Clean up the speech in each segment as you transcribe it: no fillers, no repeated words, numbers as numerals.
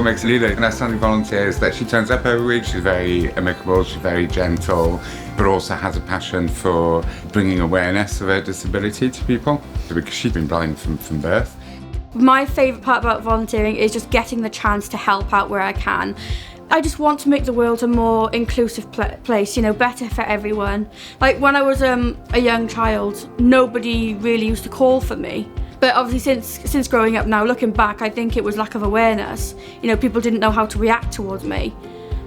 what makes Lela an outstanding volunteer is that she turns up every week. She's very amicable, she's very gentle, but also has a passion for bringing awareness of her disability to people, because she's been blind from birth. My favourite part about volunteering is just getting the chance to help out where I can. I just want to make the world a more inclusive place, you know, better for everyone. Like when I was a young child, nobody really used to call for me. But obviously since growing up now, looking back, I think it was lack of awareness. You know, people didn't know how to react towards me.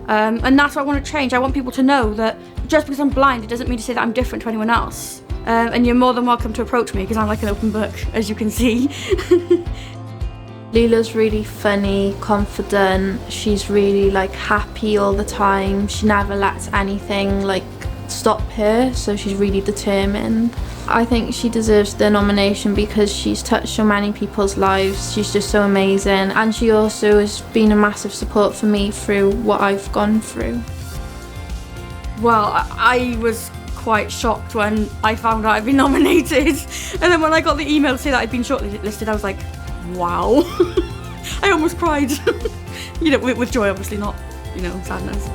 And that's what I want to change. I want people to know that just because I'm blind, it doesn't mean to say that I'm different to anyone else. And you're more than welcome to approach me because I'm like an open book, as you can see. Lela's really funny, confident, she's really happy all the time. She never lets anything stop her, so she's really determined. I think she deserves the nomination because she's touched so many people's lives. She's just so amazing, and she also has been a massive support for me through what I've gone through. Well, I was quite shocked when I found out I'd been nominated, and then when I got the email to say that I'd been shortlisted, I was like, wow. I almost cried. You know, with joy, obviously, not, sadness.